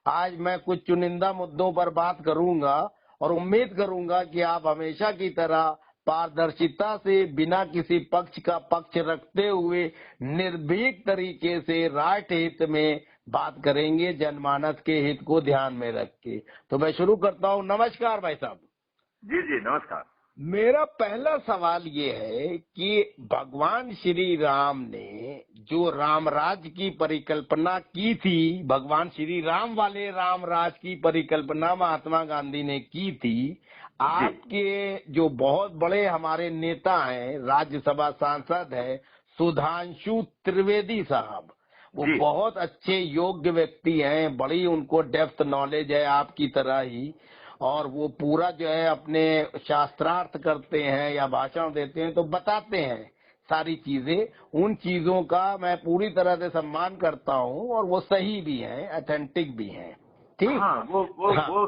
आज मैं कुछ चुनिंदा मुद्दों पर बात करूंगा और उम्मीद करूंगा कि आप हमेशा की तरह पारदर्शिता से, बिना किसी पक्ष का पक्ष रखते हुए, निर्भीक तरीके से राष्ट्र हित में बात करेंगे, जनमानस के हित को ध्यान में रख के। तो मैं शुरू करता हूँ। नमस्कार भाई साहब। जी जी नमस्कार। मेरा पहला सवाल ये है कि भगवान श्री राम ने जो राम राज्य की परिकल्पना की थी, भगवान श्री राम वाले राम राज्य की परिकल्पना महात्मा गांधी ने की थी। आपके जो बहुत बड़े हमारे नेता हैं, राज्यसभा सांसद है सुधांशु त्रिवेदी साहब, वो बहुत अच्छे योग्य व्यक्ति हैं, बड़ी उनको डेप्थ नॉलेज है आपकी तरह ही, और वो पूरा जो है अपने शास्त्रार्थ करते हैं या भाषण देते हैं तो बताते हैं सारी चीजें। उन चीजों का मैं पूरी तरह से सम्मान करता हूं और वो सही भी हैं, ऑथेंटिक भी हैं। ठीक। हाँ, वो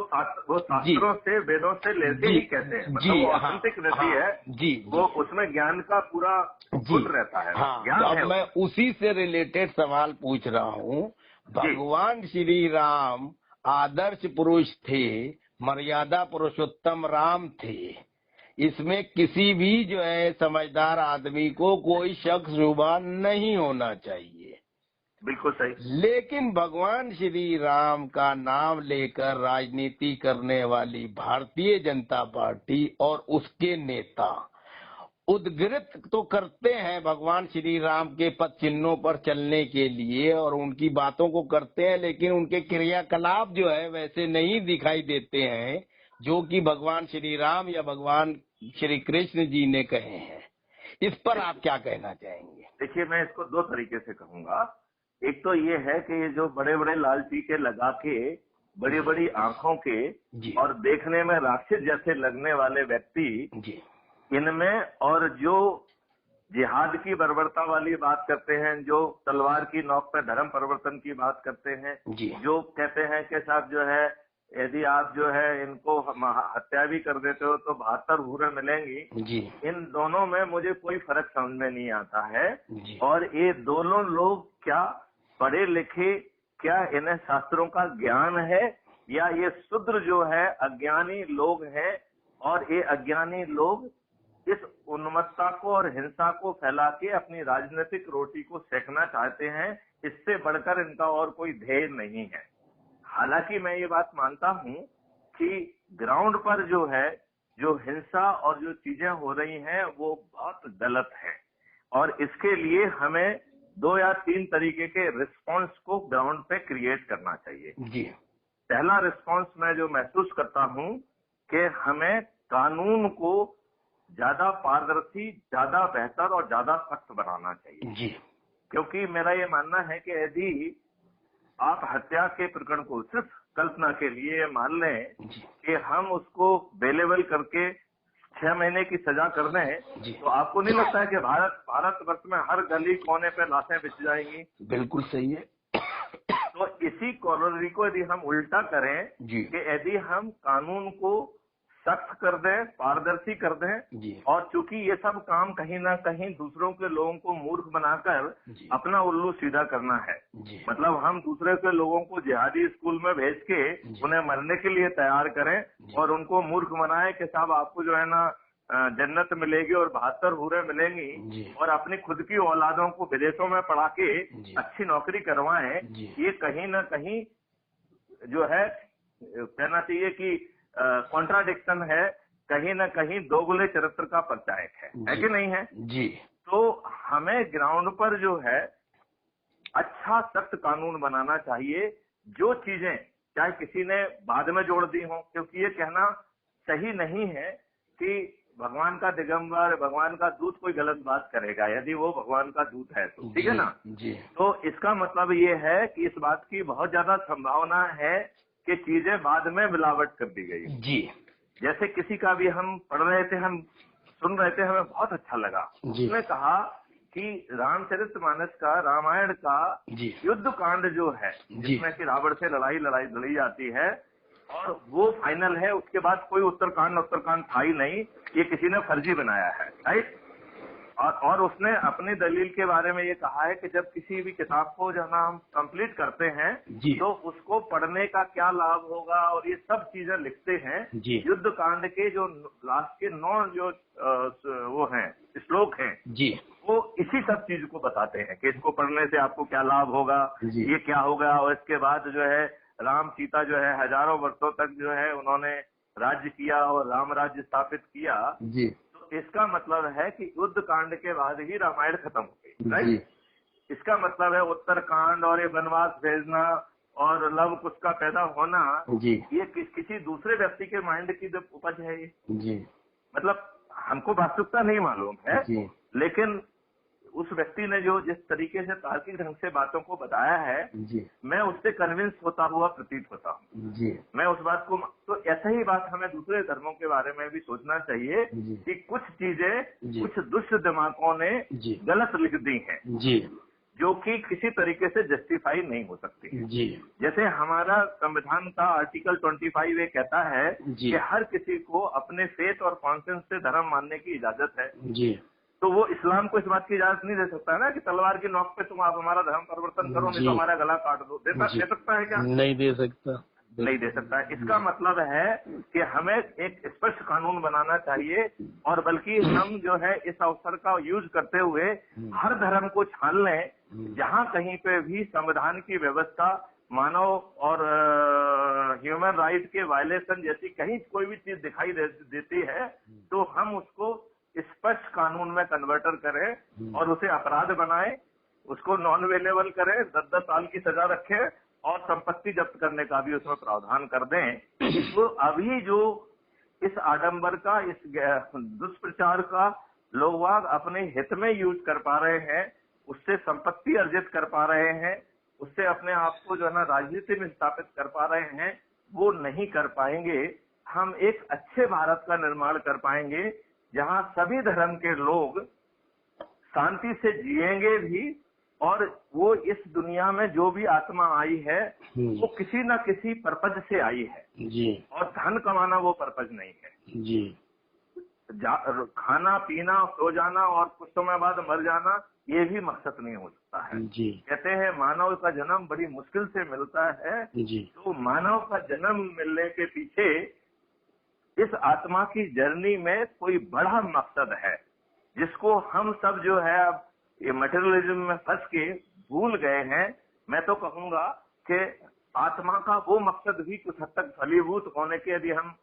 शास्त्रों से, वेदों से लेते ही कहते हैं, मतलब वो ऑथेंटिक रहती है। जी, वो उसमें ज्ञान का पूरा गुण रहता है। ज्ञान तो अब है। मैं उसी से रिलेटेड सवाल पूछ रहा हूँ। भगवान श्री राम आदर्श पुरुष थे, मर्यादा पुरुषोत्तम राम थे, इसमें किसी भी जो है समझदार आदमी को कोई शक शुबा नहीं होना चाहिए। बिल्कुल सही। लेकिन भगवान श्री राम का नाम लेकर राजनीति करने वाली भारतीय जनता पार्टी और उसके नेता उद्घृत तो करते हैं भगवान श्री राम के पद चिन्हों पर चलने के लिए और उनकी बातों को करते हैं, लेकिन उनके क्रियाकलाप जो है वैसे नहीं दिखाई देते हैं जो कि भगवान श्री राम या भगवान श्री कृष्ण जी ने कहे हैं। इस पर आप क्या कहना चाहेंगे? देखिए, मैं इसको दो तरीके से कहूंगा। एक तो ये है कि ये जो बड़े बड़े लाल टीके लगा के, बड़ी बड़ी आंखों के और देखने में राक्षस जैसे लगने वाले व्यक्ति, इनमें, और जो जिहाद की बर्बरता वाली बात करते हैं, जो तलवार की नोक पे धर्म परिवर्तन की बात करते हैं, जो कहते हैं कि साहब जो है यदि आप जो है इनको हत्या भी कर देते हो तो 72 हूरें मिलेंगी, इन दोनों में मुझे कोई फर्क समझ में नहीं आता है। और ये दोनों लोग क्या पढ़े लिखे, क्या इन्हें शास्त्रों का ज्ञान है, या ये शूद्र जो है अज्ञानी लोग हैं, और ये अज्ञानी लोग इस उन्मत्तता को और हिंसा को फैला के अपनी राजनीतिक रोटी को सेकना चाहते हैं। इससे बढ़कर इनका और कोई ध्येय नहीं है। हालांकि मैं ये बात मानता हूं कि ग्राउंड पर जो है, जो हिंसा और जो चीजें हो रही हैं वो बहुत गलत है, और इसके लिए हमें 2 या 3 तरीके के रिस्पॉन्स को ग्राउंड पे क्रिएट करना चाहिए। पहला रिस्पॉन्स मैं जो महसूस करता हूं कि हमें कानून को ज्यादा पारदर्शी, ज्यादा बेहतर और ज्यादा सख्त बनाना चाहिए। क्योंकि मेरा ये मानना है कि यदि आप हत्या के प्रकरण को सिर्फ कल्पना के लिए मान लें कि हम उसको बेलेबल करके 6 महीने की सजा कर दें, तो आपको नहीं लगता है कि भारतवर्ष में हर गली कोने पे लाशें बिछ जाएंगी? बिल्कुल सही है। तो इसी कॉलोनी को यदि हम उल्टा करें कि यदि हम कानून को सख्त कर दें, पारदर्शी कर दें, और चूंकि ये सब काम कहीं ना कहीं दूसरों के लोगों को मूर्ख बनाकर अपना उल्लू सीधा करना है, मतलब हम दूसरे के लोगों को जिहादी स्कूल में भेज के उन्हें मरने के लिए तैयार करें और उनको मूर्ख बनाए कि साहब आपको जो है ना जन्नत मिलेगी और 72 हूरें मिलेंगी, और अपनी खुद की औलादों को विदेशों में पढ़ा के अच्छी नौकरी करवाएं। ये कहीं ना कहीं जो है कहना चाहिए कि कॉन्ट्राडिक्शन है, कहीं ना कहीं दोगले चरित्र का परिचायक है कि नहीं है? तो हमें ग्राउंड पर जो है अच्छा सख्त कानून बनाना चाहिए। जो चीजें चाहे किसी ने बाद में जोड़ दी हो, क्योंकि ये कहना सही नहीं है कि भगवान का दिगंबर, भगवान का दूत कोई गलत बात करेगा यदि वो भगवान का दूत है तो, ठीक है ना? तो इसका मतलब ये है कि इस बात की बहुत ज्यादा संभावना है कि चीजें बाद में मिलावट कर दी गई। जैसे किसी का भी हम पढ़ रहे थे, हम सुन रहे थे, हमें बहुत अच्छा लगा। उसने कहा कि रामचरितमानस का, रामायण का युद्ध कांड जो है, जिसमें कि रावण से लड़ाई लड़ी जाती है, और वो फाइनल है, उसके बाद कोई उत्तरकांड था ही नहीं, ये किसी ने फर्जी बनाया है, राइट? और उसने अपनी दलील के बारे में ये कहा है कि जब किसी भी किताब को जो है ना हम कंप्लीट करते हैं तो उसको पढ़ने का क्या लाभ होगा और ये सब चीजें लिखते हैं। युद्ध कांड के जो लास्ट के 9 जो वो हैं श्लोक हैं वो इसी सब चीज को बताते हैं कि इसको पढ़ने से आपको क्या लाभ होगा, ये क्या होगा। और इसके बाद जो है राम सीता जो है हजारों वर्षों तक जो है उन्होंने राज्य किया और राम राज्य स्थापित किया। तो इसका मतलब है कि युद्ध कांड के बाद ही रामायण खत्म हो गई, राइट। इसका मतलब है उत्तरकांड और ये वनवास भेजना और लव कुश का पैदा होना ये किसी दूसरे व्यक्ति के माइंड की जो उपज है ये मतलब हमको वास्तविकता नहीं मालूम है, लेकिन उस व्यक्ति ने जो जिस तरीके से तार्किक ढंग से बातों को बताया है मैं उससे कन्विंस होता हुआ प्रतीत होता हूँ। मैं उस बात को तो ऐसा ही बात हमें दूसरे धर्मों के बारे में भी सोचना चाहिए कि कुछ चीजें कुछ दुष्ट दिमागों ने गलत लिख दी हैं जो कि किसी तरीके से जस्टिफाई नहीं हो सकती है। जैसे हमारा संविधान का आर्टिकल 25 ये कहता है कि हर किसी को अपने फेथ और कॉन्सेंस से धर्म मानने की इजाजत है। तो वो इस्लाम को इस बात की इजाजत नहीं दे सकता है ना कि तलवार की नोक पे तुम आप हमारा धर्म परिवर्तन करो नहीं तो हमारा गला काट दो। दे सकता है क्या? नहीं दे सकता, नहीं दे सकता। इसका मतलब है कि हमें एक स्पष्ट कानून बनाना चाहिए और बल्कि हम जो है इस अवसर का यूज करते हुए हर धर्म को छान लें जहाँ कहीं पे भी संविधान की व्यवस्था मानव और ह्यूमन राइट के वायलेशन जैसी कहीं कोई भी चीज दिखाई देती है तो हम उसको स्पष्ट कानून में कन्वर्टर करें और उसे अपराध बनाएं, उसको नॉन अवेलेबल करें, 10-10 साल की सजा रखें और संपत्ति जब्त करने का भी उसमें प्रावधान कर दें। तो अभी जो इस आडंबर का इस दुष्प्रचार का लोग अपने हित में यूज कर पा रहे हैं, उससे संपत्ति अर्जित कर पा रहे हैं, उससे अपने आप को जो है ना राजनीति में स्थापित कर पा रहे हैं, वो नहीं कर पाएंगे। हम एक अच्छे भारत का निर्माण कर पाएंगे जहां सभी धर्म के लोग शांति से जिएंगे भी और वो इस दुनिया में जो भी आत्मा आई है वो किसी न किसी पर्पज से आई है और धन कमाना वो पर्पज नहीं है। खाना पीना सो जाना और कुछ समय बाद मर जाना ये भी मकसद नहीं हो सकता है। कहते हैं मानव का जन्म बड़ी मुश्किल से मिलता है, तो मानव का जन्म मिलने के पीछे इस आत्मा की जर्नी में कोई बड़ा मकसद है जिसको हम सब जो है अब ये मटेरियलिज्म में फंस के भूल गए हैं। मैं तो कहूंगा कि आत्मा का वो मकसद भी कुछ हद तक फलीभूत होने के यदि हम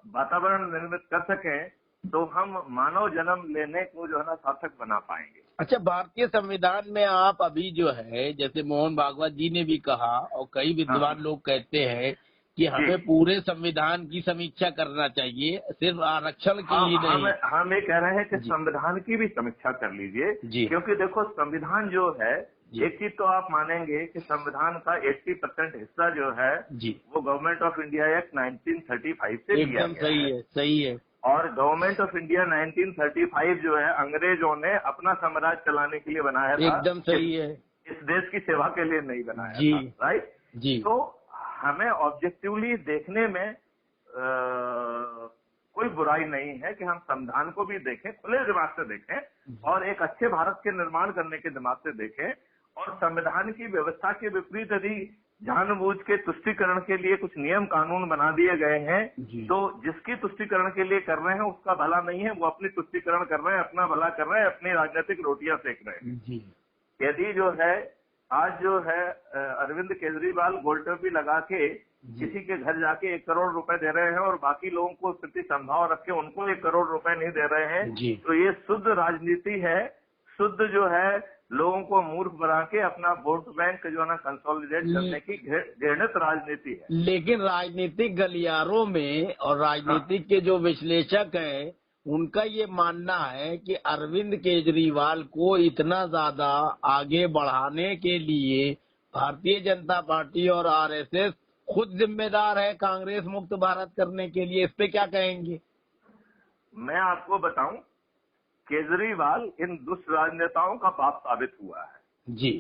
वातावरण निर्मित कर सकें तो हम मानव जन्म लेने को जो है ना सार्थक बना पाएंगे। अच्छा, भारतीय संविधान में आप अभी जो है जैसे मोहन भागवत जी ने भी कहा और कई विद्वान लोग कहते हैं कि हमें पूरे संविधान की समीक्षा करना चाहिए, सिर्फ आरक्षण की ही नहीं। हम ये कह रहे हैं कि संविधान की भी समीक्षा कर लीजिए क्योंकि देखो संविधान जो है एक चीज तो आप मानेंगे कि संविधान का 80% हिस्सा जो है वो गवर्नमेंट ऑफ इंडिया एक्ट 1935 से लिया गया है। सही है। और गवर्नमेंट ऑफ इंडिया 1935 जो है अंग्रेजों ने अपना साम्राज्य चलाने के लिए बनाया था। एकदम सही है, इस देश की सेवा के लिए नहीं बनाया था, राइट तो हमें ऑब्जेक्टिवली देखने में कोई बुराई नहीं है कि हम संविधान को भी देखें, खुले दिमाग से देखें और एक अच्छे भारत के निर्माण करने के दिमाग से देखें। और संविधान की व्यवस्था के विपरीत यदि जानबूझ के तुष्टीकरण के लिए कुछ नियम कानून बना दिए गए हैं तो जिसकी तुष्टीकरण के लिए कर रहे हैं उसका भला नहीं है, वो अपनी तुष्टीकरण कर रहे हैं, अपना भला कर रहे हैं, अपनी राजनीतिक रोटियां सेक रहे हैं। यदि जो है आज जो है अरविंद केजरीवाल गोल टोपी लगा के किसी के घर जाके 1 करोड़ रुपए दे रहे हैं और बाकी लोगों को प्रति संभाव रख के उनको 1 करोड़ रुपए नहीं दे रहे हैं तो ये शुद्ध राजनीति है, शुद्ध जो है लोगों को मूर्ख बना के अपना वोट बैंक जो है ना कंसोलिडेट करने की घृणित राजनीति है। लेकिन राजनीतिक गलियारों में और राजनीतिक के जो विश्लेषक हैं उनका ये मानना है कि अरविंद केजरीवाल को इतना ज्यादा आगे बढ़ाने के लिए भारतीय जनता पार्टी और आरएसएस खुद जिम्मेदार है कांग्रेस मुक्त भारत करने के लिए। इस पे क्या कहेंगे? मैं आपको बताऊं, केजरीवाल इन दुष्ट राजनेताओं का बाप साबित हुआ है।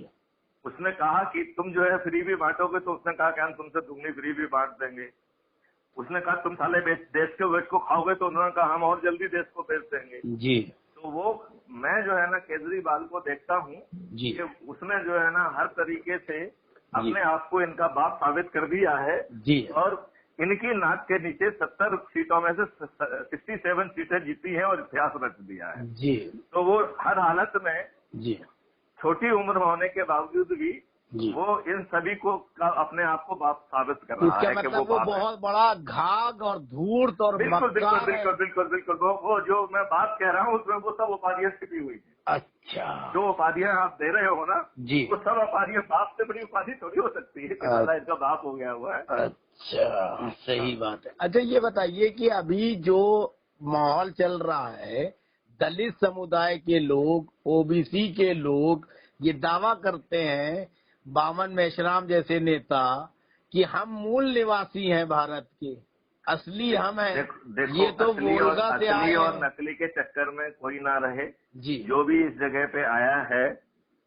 उसने कहा कि तुम जो है फ्री भी बांटोगे तो उसने कहा कि हम तुमसे दुगनी फ्री भी बांट देंगे। उसने कहा तुम साले देश के वेट को खाओगे तो उन्होंने कहा हम और जल्दी देश को बेच देंगे। तो वो मैं जो है ना केजरीवाल को देखता हूँ जी कि उसने जो है ना हर तरीके से अपने आप को इनका बाप साबित कर दिया है जी और इनकी नाक के नीचे 70 सीटों में से 67 सीटें जीती हैं और इतिहास रच दिया है। जी तो वो हर हालत में जी छोटी उम्र होने के बावजूद भी जी वो इन सभी को अपने आप को बाप साबित कर रहा इसका है कि मतलब वो वो बाप है। बहुत बड़ा घाघ और धूर्त और बिल्कुल बिल्कुल मक्कार है। बिल्कुल बिल्कुल बिल्कुल वो जो मैं बात कह रहा हूँ उसमें वो सब उपाधियां छिपी हुई है। अच्छा जो उपाधियां आप दे रहे हो ना जी वो सब उपाधियां बाप से बड़ी उपाधि थोड़ी हो सकती है कि दादा इनका बाप हो गया हुआ है। अच्छा सही बात है। अच्छा ये बताइए कि अभी जो माहौल चल रहा है, दलित समुदाय के लोग, ओबीसी के लोग ये दावा करते हैं, बामन मेश्राम जैसे नेता, कि हम मूल निवासी हैं भारत के, असली हम हैं। देखो ये तो असली वोल्गा से आए और हैं। नकली के चक्कर में कोई ना रहे। जी जो भी इस जगह पे आया है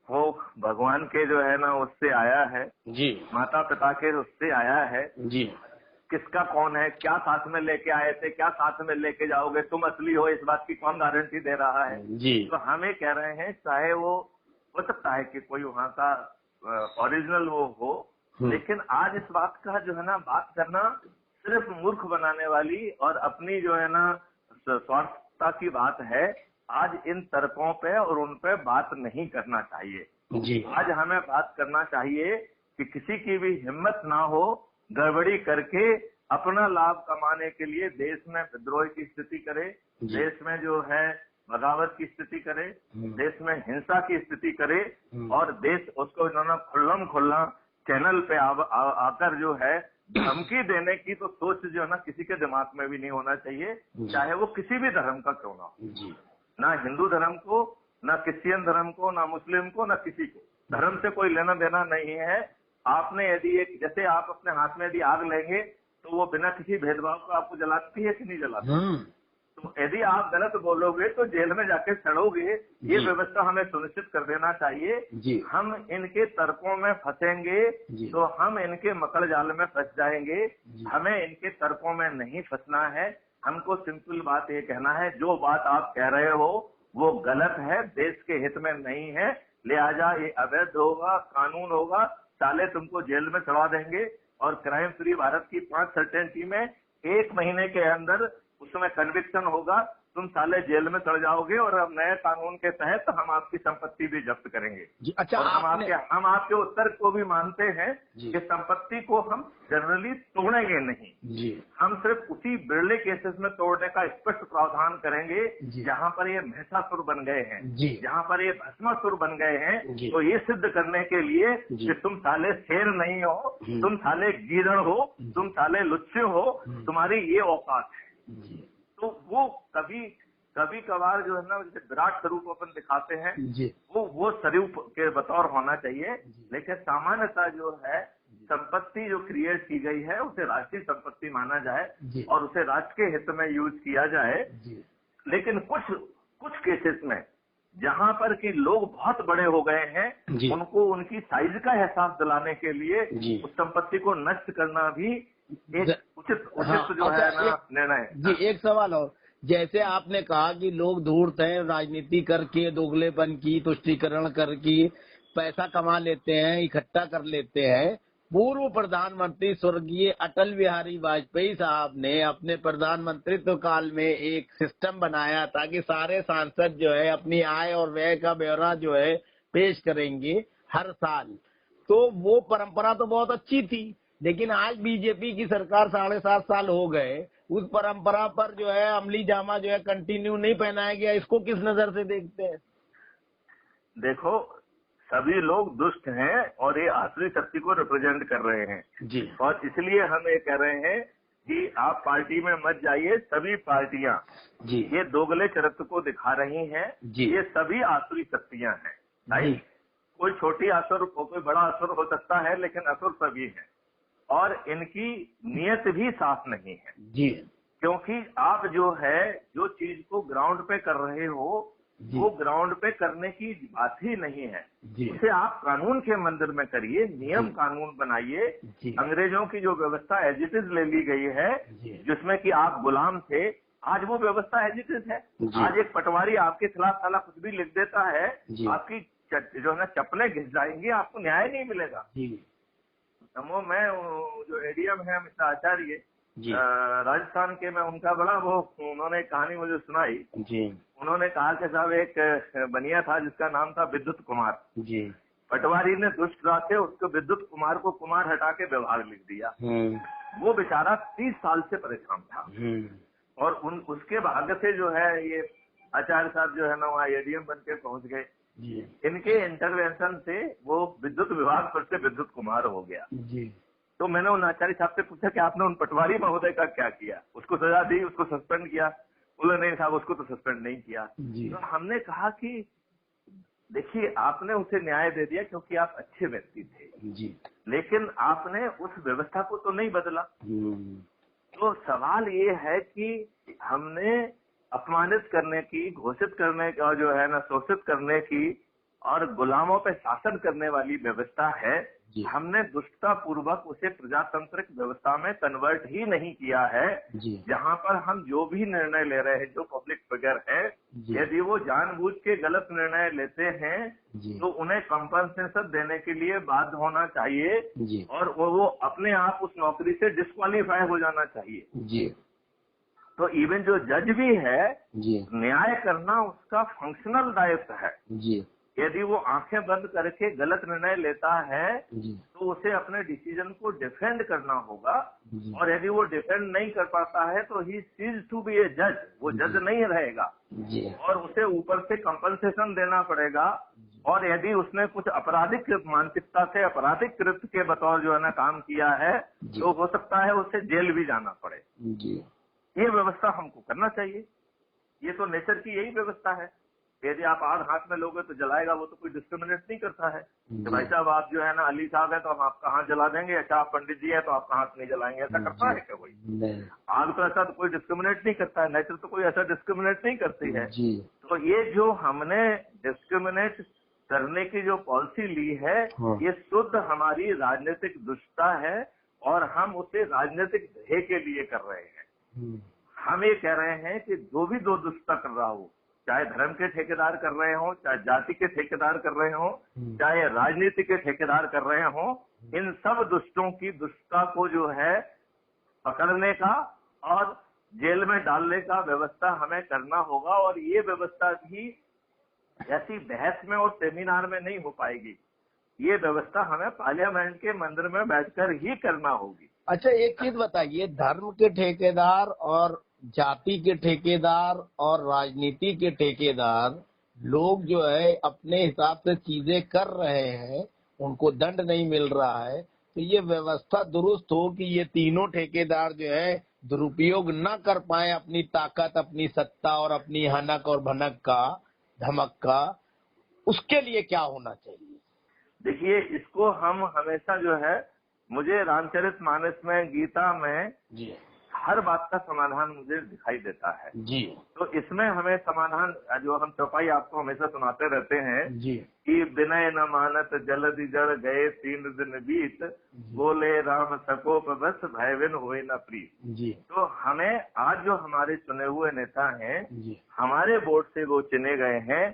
वो भगवान के जो है ना उससे आया है, जी माता पिता के उससे आया है। जी किसका कौन है, क्या साथ में लेके आए थे, क्या साथ में लेके जाओगे, तुम असली हो इस बात की कौन गारंटी दे रहा है। जी तो हम ये कह रहे हैं चाहे वो हो सकता है कि कोई वहाँ का ओरिजिनल वो हो, लेकिन आज इस बात का जो है ना बात करना सिर्फ मूर्ख बनाने वाली और अपनी जो है ना स्वार्थता की बात है। आज इन तर्कों पे और उन पे बात नहीं करना चाहिए। जी आज हमें बात करना चाहिए कि किसी की भी हिम्मत ना हो गड़बड़ी करके अपना लाभ कमाने के लिए देश में विद्रोह की स्थिति करे, देश में जो है बगावत की स्थिति करे, देश में हिंसा की स्थिति करे और देश उसको इन्होंने खुल्लम खुल्ला चैनल पे आकर जो है धमकी देने की तो सोच जो है ना किसी के दिमाग में भी नहीं होना चाहिए, चाहे वो किसी भी धर्म का क्यों ना हो। ना हिंदू धर्म को, ना क्रिश्चियन धर्म को, ना मुस्लिम को, ना किसी को। धर्म से कोई लेना देना नहीं है। आपने यदि एक जैसे आप अपने हाथ में यदि आग लेंगे तो वो बिना किसी भेदभाव को आपको जलाती है कि नहीं जलाती। तो यदि आप गलत बोलोगे तो जेल में जाके सड़ोगे। ये व्यवस्था हमें सुनिश्चित कर देना चाहिए। हम इनके तर्कों में फंसेंगे तो हम इनके मकड़ जाल में फंस जाएंगे। हमें इनके तर्कों में नहीं फंसना है। हमको सिंपल बात ये कहना है, जो बात आप कह रहे हो वो गलत है, देश के हित में नहीं है, लिहाजा ये अवैध होगा, कानून होगा, साले तुमको जेल में चढ़ा देंगे। और क्राइम फ्री भारत की 5 सर्टेनिटी में 1 महीने के अंदर उसमें कन्विक्शन होगा, तुम साले जेल में चढ़ जाओगे और अब नए कानून के तहत हम आपकी संपत्ति भी जब्त करेंगे। अच्छा, और हम आपके उत्तर को भी मानते हैं कि संपत्ति को हम जनरली तोड़ेंगे नहीं। हम सिर्फ उसी बिरले केसेस में तोड़ने का स्पष्ट प्रावधान करेंगे जहां पर ये महिषासुर बन गए हैं, जहां पर ये भस्मासुर बन गए हैं। तो ये सिद्ध करने के लिए कि तुम साले शेर नहीं हो, तुम साले गीदड़ हो, तुम साले लुच्चे हो, तुम्हारी ये औकात है। तो वो कभी कभार जो है ना जैसे विराट स्वरूप अपन दिखाते हैं वो स्वरूप के बतौर होना चाहिए। लेकिन सामान्यतः जो है संपत्ति जो क्रिएट की गई है उसे राष्ट्रीय संपत्ति माना जाए और उसे राष्ट्र के हित में यूज किया जाए। लेकिन कुछ केसेस में जहां पर कि लोग बहुत बड़े हो गए हैं, उनको उनकी साइज का एहसास दिलाने के लिए उस संपत्ति को नष्ट करना भी एक उचित जो है ना निर्णय है। जी एक सवाल और, जैसे आपने कहा कि लोग धूर्त हैं, राजनीति करके, दोगलेपन की, तुष्टीकरण करके पैसा कमा लेते हैं, इकट्ठा कर लेते हैं। पूर्व प्रधानमंत्री स्वर्गीय अटल बिहारी वाजपेयी साहब ने अपने प्रधानमंत्रित्व काल में एक सिस्टम बनाया था कि सारे सांसद जो है अपनी आय और व्यय का ब्यौरा जो है पेश करेंगे हर साल। तो वो परंपरा तो बहुत अच्छी थी, लेकिन आज बीजेपी की सरकार 7.5 साल हो गए, उस परंपरा पर जो है अमली जामा जो है कंटिन्यू नहीं पहनाया गया। इसको किस नजर से देखते हैं? देखो, सभी लोग दुष्ट हैं और ये आसुरी शक्ति को रिप्रेजेंट कर रहे हैं और इसलिए हम ये कह रहे हैं कि आप पार्टी में मत जाइए। सभी पार्टियां ये दोगले चरित्र को दिखा रही हैं। ये सभी आसुरी शक्तियां हैं। राइट? कोई छोटी असुर कोई बड़ा असुर हो सकता है, लेकिन असुर सभी हैं और इनकी नीयत भी साफ नहीं है। क्योंकि आप जो चीज को ग्राउंड पे कर रहे हो वो ग्राउंड पे करने की बात ही नहीं है। उसे आप कानून के मंदिर में करिए, नियम कानून बनाइए। अंग्रेजों की जो व्यवस्था एज इट इज ले ली गई है, जिसमें कि आप गुलाम थे, आज वो व्यवस्था हेजिटेट है। आज एक पटवारी आपके खिलाफ साला कुछ भी लिख देता है, आपकी जो है ना चप्पलें घिस जाएंगी, आपको न्याय नहीं मिलेगा। वो मैं जो एडीएम है मिस्टर आचार्य राजस्थान के, मैं उनका बड़ा वो उन्होंने कहानी मुझे सुनाई जी। उन्होंने कहा कि साहब एक बनिया था जिसका नाम था विद्युत कुमार जी। पटवारी ने दुष्ट रात से उसको विद्युत कुमार को कुमार हटा के व्यवहार लिख दिया। वो बेचारा 30 साल से परेशान था और उसके भाग्य से जो है ये आचार्य साहब जो है ना वहाँ एडीएम बन के पहुंच गए। इनके इंटरवेंशन से वो विद्युत विभाग पर से विद्युत कुमार हो गया जी। तो मैंने उन आचार्य साहब से पूछा कि आपने उन पटवारी महोदय का क्या किया? उसको सजा दी, उसको सस्पेंड किया? बोले नहीं साहब, उसको तो सस्पेंड नहीं किया। तो हमने कहा कि देखिए आपने उसे न्याय दे दिया क्योंकि आप अच्छे व्यक्ति थे जी, लेकिन आपने उस व्यवस्था को तो नहीं बदला। तो सवाल ये है कि हमने अपमानित करने की, घोषित करने की और जो है ना शोषित करने की और गुलामों पे शासन करने वाली व्यवस्था है, हमने दुष्टता पूर्वक उसे प्रजातांत्रिक व्यवस्था में कन्वर्ट ही नहीं किया है, जहां पर हम जो भी निर्णय ले रहे हैं, जो पब्लिक फिगर है, यदि वो जानबूझ के गलत निर्णय लेते हैं तो उन्हें कंपनसेशन देने के लिए बाध्य होना चाहिए और वो अपने आप उस नौकरी से डिस्क्वालीफाई हो जाना चाहिए। तो इवन जो जज भी है, न्याय करना उसका फंक्शनल दायित्व है। यदि वो आंखें बंद करके गलत निर्णय लेता है तो उसे अपने डिसीजन को डिफेंड करना होगा और यदि वो डिफेंड नहीं कर पाता है तो ही सीज टू बी ए जज, वो जज नहीं रहेगा और उसे ऊपर से कंपनसेशन देना पड़ेगा। और यदि उसने कुछ आपराधिक मानसिकता से आपराधिक कृत्य के बतौर जो है ना काम किया है तो हो सकता है उसे जेल भी जाना पड़े। ये व्यवस्था हमको करना चाहिए। ये तो नेचर की यही व्यवस्था है। यदि आप आग हाथ में लोगे तो जलाएगा, वो तो कोई डिस्क्रिमिनेट नहीं करता है कि भाई साहब आप जो है ना अली साहब है तो हम आपका हाथ जला देंगे, अच्छा आप पंडित जी है तो आपका हाथ नहीं जलाएंगे, ऐसा करता है क्या कोई? आग तो ऐसा तो कोई डिस्क्रिमिनेट नहीं करता है, नेचर तो कोई ऐसा डिस्क्रिमिनेट नहीं करती है। तो ये जो हमने डिस्क्रिमिनेट करने की जो पॉलिसी ली है, ये शुद्ध हमारी राजनीतिक दुष्टता है और हम उसे राजनीतिक ध्येय के लिए कर रहे हैं। हम ये कह रहे हैं कि जो भी दो दुष्टता कर रहा हो, चाहे धर्म के ठेकेदार कर रहे हो, चाहे जाति के ठेकेदार कर रहे हो, चाहे राजनीति के ठेकेदार कर रहे हो, इन सब दुष्टों की दुष्टता को जो है पकड़ने का और जेल में डालने का व्यवस्था हमें करना होगा। और ये व्यवस्था भी ऐसी बहस में और सेमिनार में नहीं हो पाएगी, ये व्यवस्था हमें पार्लियामेंट के मंदिर में बैठकर ही करना होगी। अच्छा एक चीज बताइए, धर्म के ठेकेदार और जाति के ठेकेदार और राजनीति के ठेकेदार लोग जो है अपने हिसाब से चीजें कर रहे हैं, उनको दंड नहीं मिल रहा है, तो ये व्यवस्था दुरुस्त हो कि ये तीनों ठेकेदार जो है दुरुपयोग न कर पाए अपनी ताकत, अपनी सत्ता और अपनी हनक और भनक का, धमक का, उसके लिए क्या होना चाहिए? देखिए इसको हम हमेशा जो है, मुझे रामचरितमानस में, गीता में जी हर बात का समाधान मुझे दिखाई देता है जी। तो इसमें हमें समाधान जो हम चौपाई आपको हमेशा सुनाते रहते हैं जी कि विनय न मानत जलधि जड़ गए 3 दिन बीत, बोले राम सकोप बस भय बिन होए न प्रीत जी। तो हमें आज जो हमारे चुने हुए नेता हैं, हमारे वोट से वो चुने गए हैं,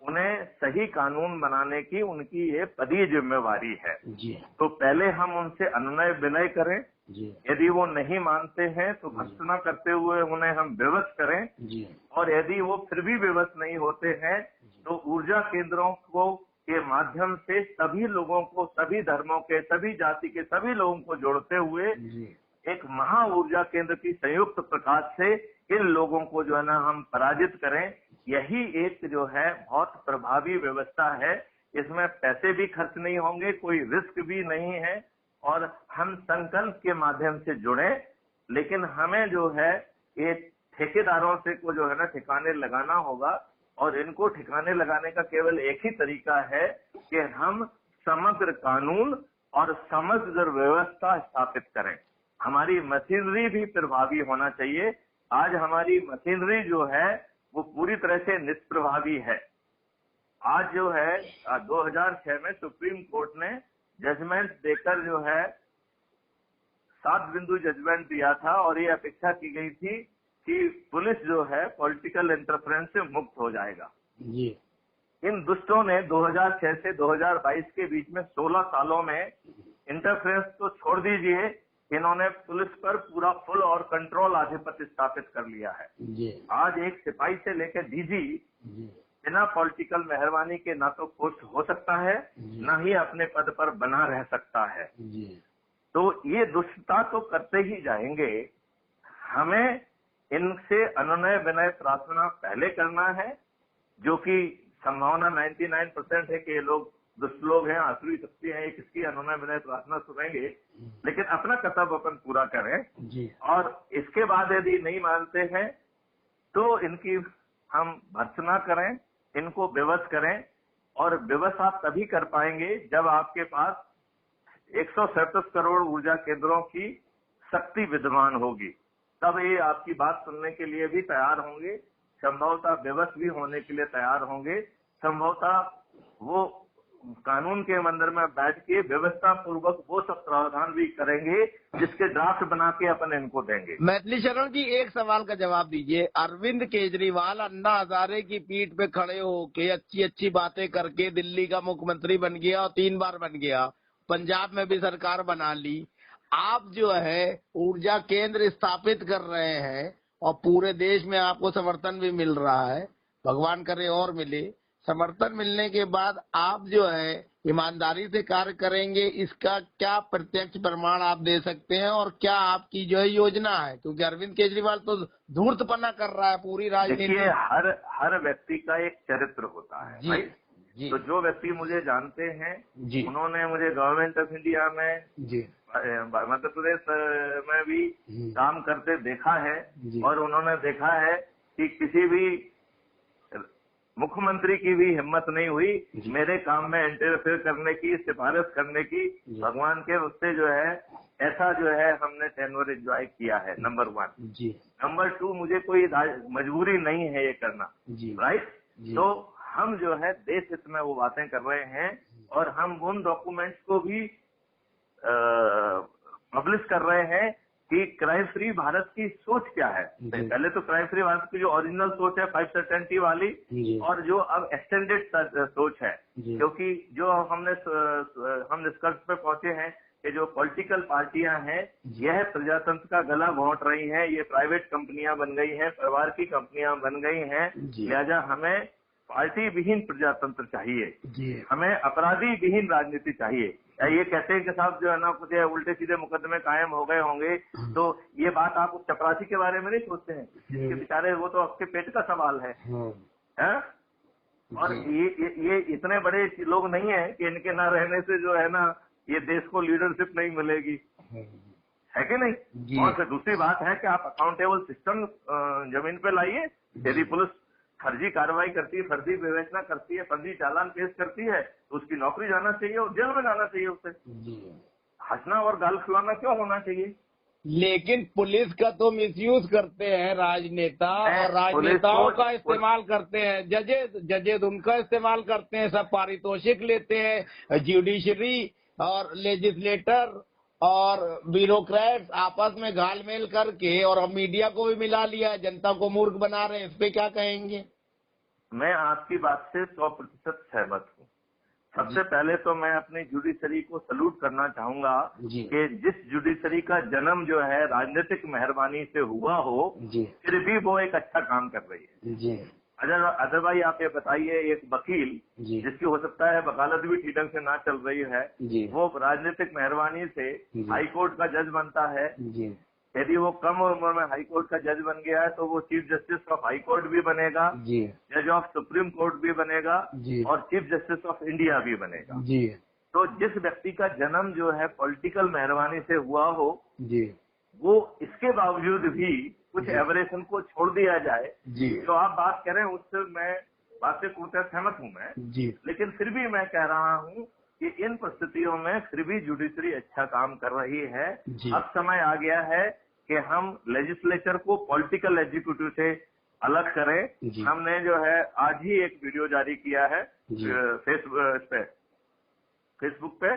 उन्हें सही कानून बनाने की उनकी ये पदी जिम्मेवारी है जी। तो पहले हम उनसे अनुनय विनय करें, यदि वो नहीं मानते हैं तो भर्त्सना करते हुए उन्हें हम विवश करें और यदि वो फिर भी विवश नहीं होते हैं तो ऊर्जा केंद्रों को के माध्यम से सभी लोगों को, सभी धर्मों के, सभी जाति के सभी लोगों को जोड़ते हुए एक महा ऊर्जा केंद्र की संयुक्त प्रकाश से इन लोगों को जो है ना हम पराजित करें। यही एक जो है बहुत प्रभावी व्यवस्था है। इसमें पैसे भी खर्च नहीं होंगे, कोई रिस्क भी नहीं है और हम संकल्प के माध्यम से जुड़े। लेकिन हमें जो है ये ठेकेदारों से को जो है ना ठिकाने लगाना होगा और इनको ठिकाने लगाने का केवल एक ही तरीका है कि हम समग्र कानून और समग्र व्यवस्था स्थापित करें। हमारी मशीनरी भी प्रभावी होना चाहिए। आज हमारी मशीनरी जो है वो पूरी तरह से निष्प्रभावी है। आज जो है 2006 में सुप्रीम कोर्ट ने जजमेंट देकर जो है 7 बिंदु जजमेंट दिया था और ये अपेक्षा की गई थी कि पुलिस जो है पॉलिटिकल इंटरफेरेंस से मुक्त हो जाएगा। जी। इन दुष्टों ने 2006 से 2022 के बीच में 16 सालों में इंटरफेरेंस तो छोड़ दीजिए, इन्होंने पुलिस पर पूरा फुल और कंट्रोल आधिपत्य स्थापित कर लिया है। जी। आज एक सिपाही से लेकर डीजी बिना पॉलिटिकल मेहरबानी के ना तो पोस्ट हो सकता है, ना ही अपने पद पर बना रह सकता है। तो ये दुष्टता तो करते ही जाएंगे। हमें इनसे अनुनय विनय प्रार्थना पहले करना है, जो कि संभावना 99% है कि ये लोग दुष्ट लोग हैं, आसुरी शक्ति हैं, ये किसकी अनुनय विनय प्रार्थना सुनेंगे। लेकिन अपना कर्तव्य अपन पूरा करें जी। और इसके बाद यदि नहीं मानते हैं तो इनकी हम भर्त्सना करें, इनको विवश करें। और विवश आप तभी कर पाएंगे जब आपके पास 137 करोड़ ऊर्जा केंद्रों की शक्ति विद्यमान होगी, तब ये आपकी बात सुनने के लिए भी तैयार होंगे, संभवतः विवश भी होने के लिए तैयार होंगे, संभवतः वो कानून के मंदिर में बैठ के व्यवस्था पूर्वक वो सब प्रावधान भी करेंगे जिसके ड्राफ्ट बना के अपन इनको देंगे। मैथिली शरण जी, एक सवाल का जवाब दीजिए। अरविंद केजरीवाल अन्ना हजारे की पीठ पे खड़े होके अच्छी अच्छी बातें करके दिल्ली का मुख्यमंत्री बन गया और 3 बार बन गया, पंजाब में भी सरकार बना ली। आप जो है ऊर्जा केंद्र स्थापित कर रहे हैं और पूरे देश में आपको समर्थन भी मिल रहा है, भगवान करे और मिले। समर्थन मिलने के बाद आप जो है ईमानदारी से कार्य करेंगे, इसका क्या प्रत्यक्ष प्रमाण आप दे सकते हैं और क्या आपकी जो है योजना है? क्योंकि अरविंद केजरीवाल तो धूर्तपना कर रहा है पूरी राजनीति। देखिए, हर व्यक्ति का एक चरित्र होता है जी, भाई। जी। तो जो व्यक्ति मुझे जानते हैं जी, उन्होंने मुझे गवर्नमेंट ऑफ इंडिया में जी, मध्य प्रदेश में भी काम करते देखा है और उन्होंने देखा है कि किसी भी मुख्यमंत्री की भी हिम्मत नहीं हुई मेरे काम में इंटरफेयर करने की, सिफारिश करने की। भगवान के उससे जो है ऐसा जो है हमने टेन्योर एंजॉय किया है, नंबर 1। नंबर 2, मुझे कोई मजबूरी नहीं है ये करना, राइट। तो हम जो है देश हित में वो बातें कर रहे हैं और हम उन डॉक्यूमेंट्स को भी पब्लिश कर रहे हैं कि क्राइम फ्री भारत की सोच क्या है। पहले तो क्राइम फ्री भारत की जो ओरिजिनल सोच है 5 सर्टेनिटी वाली, और जो अब एक्सटेंडेड सोच है, क्योंकि जो हम निष्कर्ष पे पहुंचे हैं कि जो पॉलिटिकल पार्टियां हैं यह प्रजातंत्र का गला घोंट रही हैं, ये प्राइवेट कंपनियां बन गई हैं, परिवार की कंपनियां बन गई हैं। लिहाजा हमें पार्टी विहीन प्रजातंत्र चाहिए, हमें अपराधी विहीन राजनीति चाहिए। ये कहते हैं कि साहब जो है ना कुछ उल्टे सीधे मुकदमे कायम हो गए होंगे, तो ये बात आप चपरासी के बारे में नहीं सोचते हैं कि बेचारे वो तो आपके पेट का सवाल है। और ये इतने बड़े लोग नहीं है कि इनके ना रहने से जो है ना ये देश को लीडरशिप नहीं मिलेगी, है कि नहीं। और फिर दूसरी बात है कि आप अकाउंटेबल सिस्टम जमीन पे लाइए। यदि पुलिस फर्जी कार्रवाई करती है, फर्जी विवेचना करती है, फर्जी चालान पेश करती है, तो उसकी नौकरी जाना चाहिए और जेल में जाना चाहिए उसे। हंसना और गाल खिलाना क्यों होना चाहिए? लेकिन पुलिस का तो मिसयूज करते हैं राजनेता, और राजनेताओं का इस्तेमाल करते हैं जजेज उनका इस्तेमाल करते हैं, सब पारितोषिक लेते हैं। जुडिशरी और लेजिस्लेटर और ब्यूरोक्रेट्स आपस में घालमेल करके, और अब मीडिया को भी मिला लिया है, जनता को मूर्ख बना रहे हैं। इस पे क्या कहेंगे? मैं आपकी बात से 100% सहमत हूँ। सबसे पहले तो मैं अपनी जुडिशरी को सलूट करना चाहूंगा कि जिस जुडिशरी का जन्म जो है राजनीतिक मेहरबानी से हुआ हो, फिर भी वो एक अच्छा काम कर रही है। अजय भाई, आप ये बताइए, एक वकील जिसकी हो सकता है वकालत भी ठीक ढंग से ना चल रही है, वो राजनीतिक मेहरबानी से हाई कोर्ट का जज बनता है। यदि वो कम उम्र में हाई कोर्ट का जज बन गया है तो वो chief justice of high court भी बनेगा, जज ऑफ सुप्रीम कोर्ट भी बनेगा और चीफ जस्टिस ऑफ इंडिया भी बनेगा। तो जिस व्यक्ति का जन्म जो है पॉलिटिकल मेहरबानी से हुआ हो, वो इसके बावजूद भी कुछ एवरेशन को छोड़ दिया जाए। जो आप बात करें उससे मैं बात से पूर्ण सहमत हूँ मैं, लेकिन फिर भी मैं कह रहा हूँ कि इन परिस्थितियों में फिर भी जुडिशरी अच्छा काम कर रही है। अब समय आ गया है कि हम लेजिस्लेचर को पॉलिटिकल एग्जीक्यूटिव से अलग करें। हमने जो है आज ही एक वीडियो जारी किया है फेसबुक पे,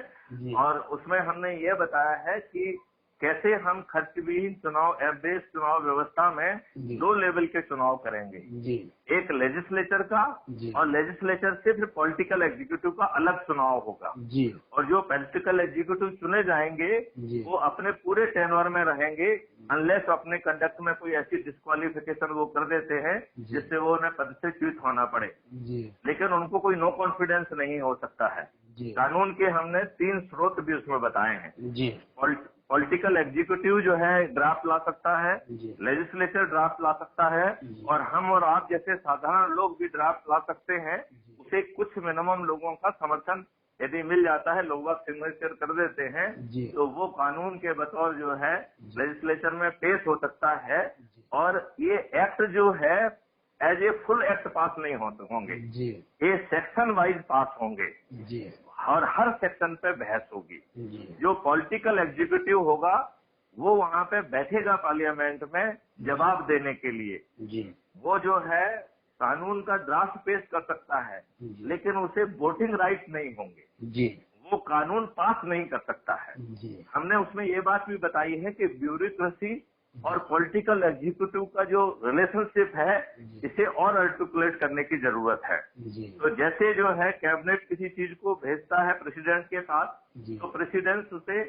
और उसमें हमने ये बताया है कि कैसे हम खर्चविहीन चुनाव, ऐप बेस्ड चुनाव व्यवस्था में जी। 2 लेवल के चुनाव करेंगे जी। एक लेजिस्लेचर का जी। और लेजिस्लेचर से फिर पॉलिटिकल एग्जीक्यूटिव का अलग चुनाव होगा। जी। और जो पॉलिटिकल एग्जीक्यूटिव चुने जाएंगे जी। वो अपने पूरे टेन्योर में रहेंगे, अनलेस अपने कंडक्ट में कोई ऐसी डिस्क्वालिफिकेशन वो कर देते हैं जिससे वो उन्हें पद से च्युत होना पड़े। जी। लेकिन उनको कोई नो कॉन्फिडेंस नहीं हो सकता है। जी। कानून के हमने 3 स्रोत भी उसमें बताए हैं। जी। पॉलिटिकल एग्जीक्यूटिव जो है ड्राफ्ट ला सकता है, जी। लेजिस्लेचर ड्राफ्ट ला सकता है जी। और हम और आप जैसे साधारण लोग भी ड्राफ्ट ला सकते हैं। उसे कुछ मिनिमम लोगों का समर्थन यदि मिल जाता है, लोग सिग्नेचर कर देते हैं, जी। तो वो कानून के बतौर जो है लेजिस्लेचर में पेश हो सकता है। और ये एक्ट जो है as a full act pass नहीं होंगे, जी। ये सेक्शन वाइज पास होंगे जी। और हर सेक्शन पे बहस होगी। जी। जो पॉलिटिकल एग्जीक्यूटिव होगा वो वहाँ पे बैठेगा पार्लियामेंट में जवाब देने के लिए। जी। वो जो है कानून का ड्राफ्ट पेश कर सकता है, लेकिन उसे वोटिंग राइट नहीं होंगे। जी। वो कानून पास नहीं कर सकता है। जी। हमने उसमें ये बात भी बताई है कि ब्यूरोक्रेसी और पॉलिटिकल एग्जीक्यूटिव का जो रिलेशनशिप है, इसे और आर्टिकुलेट करने की जरूरत है। जी। तो जैसे जो है कैबिनेट किसी चीज को भेजता है प्रेसिडेंट के साथ, तो प्रेसिडेंट उसे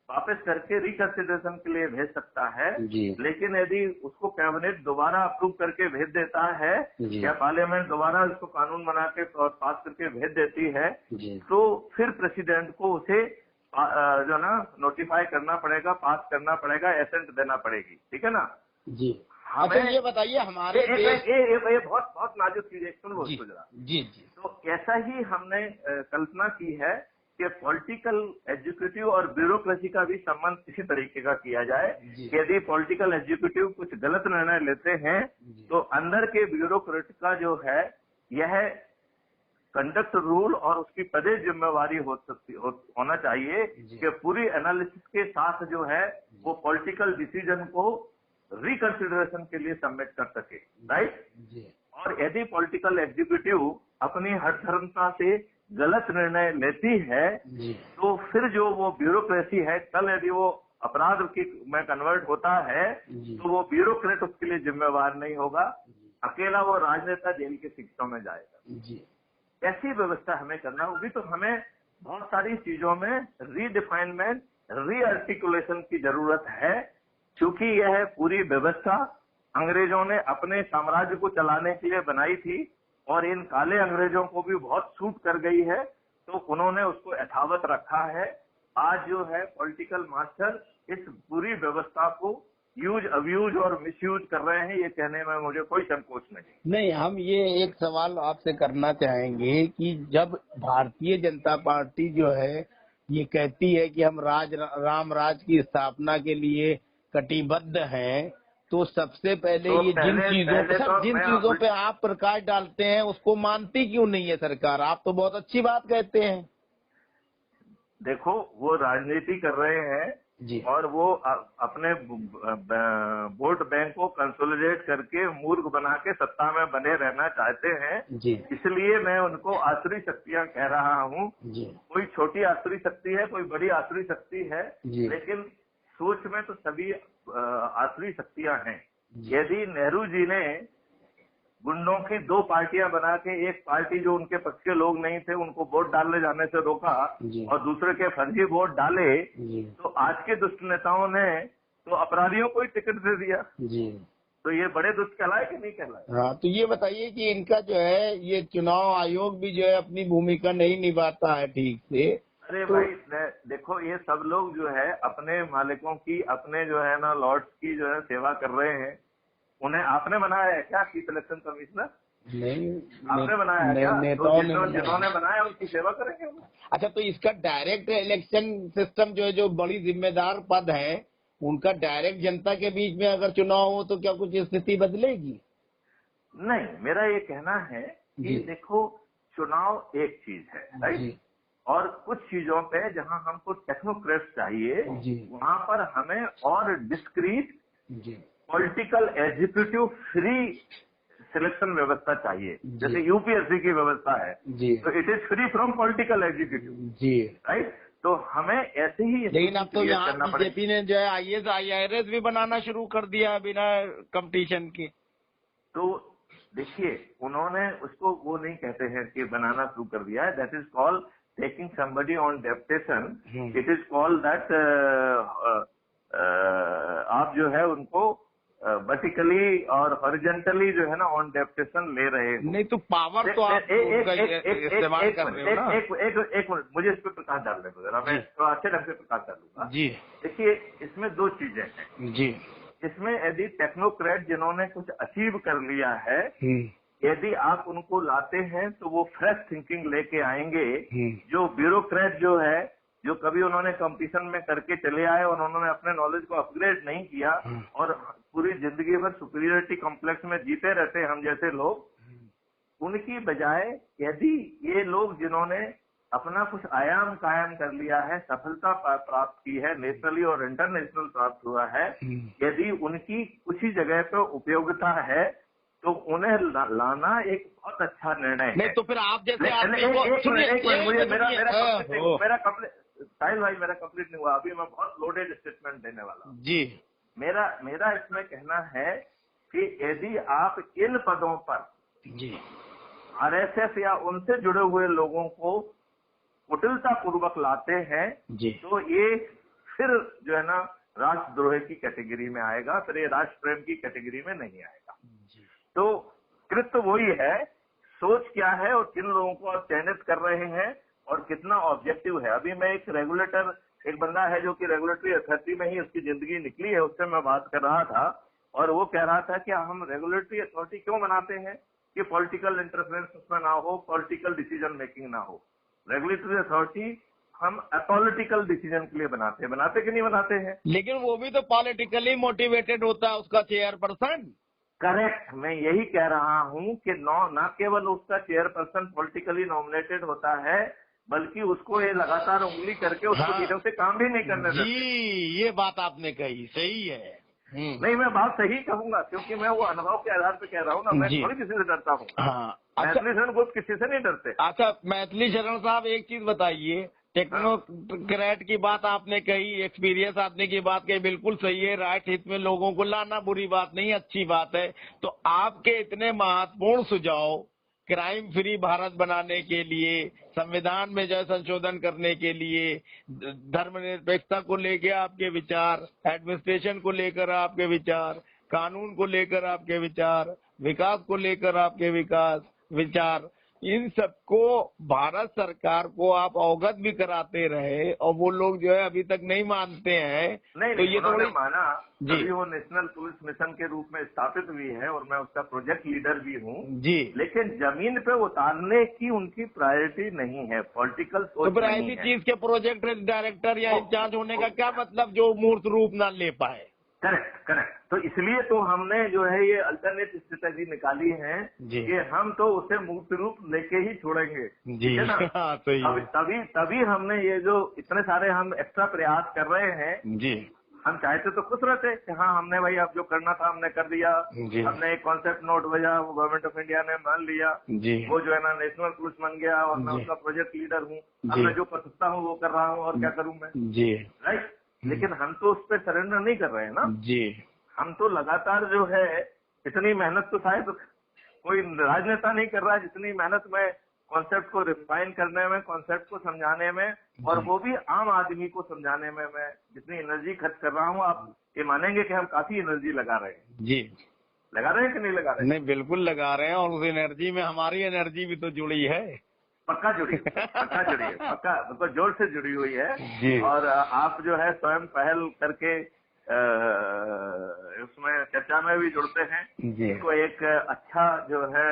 वापस करके रिकंसिडरेशन के लिए भेज सकता है। जी। लेकिन यदि उसको कैबिनेट दोबारा अप्रूव करके भेज देता है या पार्लियामेंट दोबारा उसको कानून बना के पास करके भेज देती है, तो फिर प्रेसिडेंट को उसे जो ना नोटिफाई करना पड़ेगा, पास करना पड़ेगा, एसेंट देना पड़ेगी। ठीक है ना जी। अच्छा ये बताइए हमारे ये बहुत नाजुक चीज है, सुनो जरा। जी। जी। तो ऐसा ही हमने कल्पना की है कि पॉलिटिकल एग्जीक्यूटिव और ब्यूरोक्रेसी का भी संबंध इसी तरीके का किया जाए कि यदि पॉलिटिकल एग्जीक्यूटिव कुछ गलत निर्णय लेते हैं तो अंदर के ब्यूरोक्रेट का जो है यह कंडक्ट रूल और उसकी पदे जिम्मेवारी होना चाहिए कि पूरी एनालिसिस के साथ जो है वो पॉलिटिकल डिसीजन को रिकंसिडरेशन के लिए सबमिट कर सके, राइट। और यदि पॉलिटिकल एग्जीक्यूटिव अपनी हठधर्मता से गलत निर्णय लेती है तो फिर जो वो ब्यूरोक्रेसी है, कल यदि वो अपराध में कन्वर्ट होता है तो वो ब्यूरोक्रेट उसके लिए जिम्मेवार नहीं होगा, अकेला वो राजनेता जेल के शिक्षों में जाएगा। ऐसी व्यवस्था हमें करना होगी। तो हमें बहुत सारी चीजों में रीडिफाइनमेंट, रीआर्टिकुलेशन की जरूरत है, क्योंकि यह पूरी व्यवस्था अंग्रेजों ने अपने साम्राज्य को चलाने के लिए बनाई थी और इन काले अंग्रेजों को भी बहुत सूट कर गई है, तो उन्होंने उसको यथावत रखा है। आज जो है पॉलिटिकल मास्टर इस पूरी व्यवस्था को यूज, अब्यूज और मिसयूज कर रहे हैं, ये कहने में मुझे कोई संकोच नहीं। हम ये एक सवाल आपसे करना चाहेंगे कि जब भारतीय जनता पार्टी जो है ये कहती है कि हम राम राज की स्थापना के लिए कटिबद्ध हैं, तो सबसे पहले तो ये जिन चीजों पे आप प्रकाश डालते हैं उसको मानती क्यों नहीं है सरकार? आप तो बहुत अच्छी बात कहते हैं। देखो वो राजनीति कर रहे हैं जी, और वो अपने वोट बैंक को कंसोलिडेट करके मूर्ख बना के सत्ता में बने रहना चाहते हैं जी। इसलिए मैं उनको आसुरी शक्तियां कह रहा हूँ। कोई छोटी आसुरी शक्ति है, कोई बड़ी आसुरी शक्ति है, लेकिन सोच में तो सभी आसुरी शक्तियां हैं। यदि नेहरू जी ने गुंडों की 2 पार्टियां बना के एक पार्टी जो उनके पक्ष के लोग नहीं थे उनको वोट डालने जाने से रोका और दूसरे के फर्जी वोट डाले, तो आज के दुष्ट नेताओं ने तो अपराधियों को ही टिकट दे दिया जी। तो ये बड़े दुष्ट कहलाए कि नहीं कहलाए? हाँ, तो ये बताइए कि इनका जो है ये चुनाव आयोग भी जो है अपनी भूमिका नहीं निभाता है ठीक से। अरे भाई देखो, ये सब लोग जो है अपने मालिकों की, अपने जो है ना लॉर्ड्स की जो है सेवा कर रहे हैं। उन्हें आपने बनाया है क्या चीफ इलेक्शन कमिश्नर? नहीं, आपने बनाया है क्या? नेताओं जिन्होंने बनाया उनकी सेवा करेंगे। अच्छा, तो इसका डायरेक्ट इलेक्शन सिस्टम जो है, जो बड़ी जिम्मेदार पद है उनका डायरेक्ट जनता के बीच में अगर चुनाव हो तो क्या कुछ स्थिति बदलेगी? नहीं, मेरा ये कहना है कि देखो चुनाव एक चीज है, राइट, और कुछ चीजों पे जहां हमको टेक्नोक्रेट चाहिए वहां पर हमें और discrete political executive free selection व्यवस्था चाहिए। जैसे यूपीएससी की व्यवस्था है तो it is free from political executive, right. तो हमें ऐसे ही लेकिन अब तो यहाँ करना पड़ेगा। बीजेपी ने जो है IAS IRS भी बनाना शुरू कर दिया बिना कंपटीशन के। तो देखिए, उन्होंने उसको वो नहीं कहते हैं कि बनाना शुरू कर दिया है, that is called taking somebody on deputation. It is called that आप जो है उनको वर्टिकली और हॉरिजेंटली जो है ना ऑन डेप्टेशन ले रहे हो। नहीं तो पावर तो आप इस्तेमाल कर रहे हो ना। एक मिनट, मुझे इस पे प्रकाश डालने दो जरा, मैं थोड़ा अच्छे ढंग से प्रकाश डालूंगा जी। देखिए, इसमें दो चीजें हैं जी। इसमें। यदि टेक्नोक्रेट जिन्होंने कुछ अचीव कर लिया है, यदि आप उनको लाते हैं तो वो फ्रेश थिंकिंग लेके आएंगे। जो ब्यूरोक्रेट जो है, जो कभी उन्होंने कंपटीशन में करके चले आए और उन्होंने अपने नॉलेज को अपग्रेड नहीं किया और पूरी जिंदगी भर सुपीरियरिटी कॉम्प्लेक्स में जीते रहते हैं हम जैसे लोग, उनकी बजाय यदि ये लोग जिन्होंने अपना कुछ आयाम कायम कर लिया है, सफलता प्राप्त की है, नेशनली और इंटरनेशनल प्राप्त हुआ है, यदि उनकी कुछ ही जगह पे उपयोगिता है तो उन्हें लाना एक बहुत अच्छा निर्णय है। नहीं तो फिर आप जैसे साहिल भाई मेरा कंप्लीट नहीं हुआ अभी, मैं बहुत लोडेड स्टेटमेंट देने वाला हूँ जी। मेरा इसमें कहना है कि यदि आप इन पदों पर जी RSS या उनसे जुड़े हुए लोगों को कुटिलता पूर्वक लाते हैं जी, तो ये फिर जो है ना राष्ट्रद्रोह की कैटेगरी में आएगा, फिर ये राष्ट्र प्रेम की कैटेगरी में नहीं आएगा। तो कृत्य वही है, सोच क्या है और किन लोगों को आप चयनित कर रहे हैं और कितना ऑब्जेक्टिव है। अभी मैं एक रेगुलेटर, एक बंदा है जो कि रेगुलेटरी अथॉरिटी में ही उसकी जिंदगी निकली है, उससे मैं बात कर रहा था और वो कह रहा था कि हम रेगुलेटरी अथॉरिटी क्यों बनाते हैं कि पॉलिटिकल इंटरफेरेंस उसमें ना हो, पॉलिटिकल डिसीजन मेकिंग ना हो। रेगुलेटरी अथॉरिटी हम अपॉलिटिकल डिसीजन के लिए बनाते कि नहीं बनाते हैं? लेकिन वो भी तो पॉलिटिकली मोटिवेटेड होता है उसका चेयरपर्सन। करेक्ट, मैं यही कह रहा हूं कि न केवल उसका चेयरपर्सन पॉलिटिकली नॉमिनेटेड होता है, बल्कि उसको ये लगातार उंगली करके उसको ढंग से काम भी नहीं करने देते। जी, ये बात आपने कही, सही है। नहीं, मैं बात सही कहूंगा क्योंकि मैं वो अनुभव के आधार पे कह रहा हूँ ना, मैं थोड़ी किसी से डरता हूँ। हाँ, मैथिली शरण गुप्त किसी से नहीं डरते। अच्छा मैथिली शरण साहब, एक चीज बताइए, टेक्नोक्रेट की बात आपने कही, एक्सपीरियंस आपने की बात कही, बिल्कुल सही है, राइट हित में लोगों को लाना बुरी बात नहीं, अच्छी बात है। तो आपके इतने महत्वपूर्ण सुझाव क्राइम फ्री भारत बनाने के लिए, संविधान में जो संशोधन करने के लिए, धर्मनिरपेक्षता को लेकर आपके विचार, एडमिनिस्ट्रेशन को लेकर आपके विचार, कानून को लेकर आपके विचार, विकास को लेकर आपके विचार, इन सबको भारत सरकार को आप अवगत भी कराते रहे और वो लोग जो है अभी तक नहीं मानते हैं। नहीं, तो ये उन्होंने माना, जी, अभी वो नेशनल पुलिस मिशन के रूप में स्थापित हुई है और मैं उसका प्रोजेक्ट लीडर भी हूँ जी। लेकिन जमीन पे उतारने की उनकी प्रायोरिटी नहीं है, पॉलिटिकल सोच तो फिर नहीं ऐसी है। चीज के प्रोजेक्ट डायरेक्टर या इंचार्ज होने का क्या मतलब जो मूर्त रूप ना ले पाए? करेक्ट। तो इसलिए तो हमने जो है ये अल्टरनेट स्ट्रेटेजी निकाली है कि हम तो उसे मूर्त रूप लेके ही छोड़ेंगे जी, है ना। हाँ, सही है। तभी हमने ये जो इतने सारे हम एक्स्ट्रा प्रयास कर रहे हैं जी। हम चाहते तो खुश रहते कि हाँ हमने भाई अब जो करना था हमने कर दिया, हमने एक कॉन्सेप्ट नोट भेजा, वो गवर्नमेंट ऑफ इंडिया ने मान लिया, वो जो है ना नेशनल पुलिस बन गया और मैं उसका प्रोजेक्ट लीडर हूँ, अब मैं जो कर सकता हूँ वो कर रहा हूँ और क्या करूँ मैं जी, राइट। लेकिन हम तो उस पर सरेंडर नहीं कर रहे हैं ना जी। हम तो लगातार जो है इतनी मेहनत तो शायद कोई राजनेता नहीं कर रहा है जितनी मेहनत मैं कॉन्सेप्ट को रिफाइन करने में, कॉन्सेप्ट को समझाने में और वो भी आम आदमी को समझाने में मैं जितनी एनर्जी खर्च कर रहा हूँ, आप ये मानेंगे कि हम काफी एनर्जी लगा रहे हैं। जी, लगा रहे हैं कि नहीं लगा रहे हैं? नहीं, बिल्कुल लगा रहे हैं और उस एनर्जी में हमारी एनर्जी भी तो जुड़ी है। पक्का जुड़ी है, पक्का मतलब जोर से जुड़ी हुई है जी। और आप जो है स्वयं पहल करके उसमें चर्चा में भी जुड़ते हैं जी। इसको एक अच्छा जो है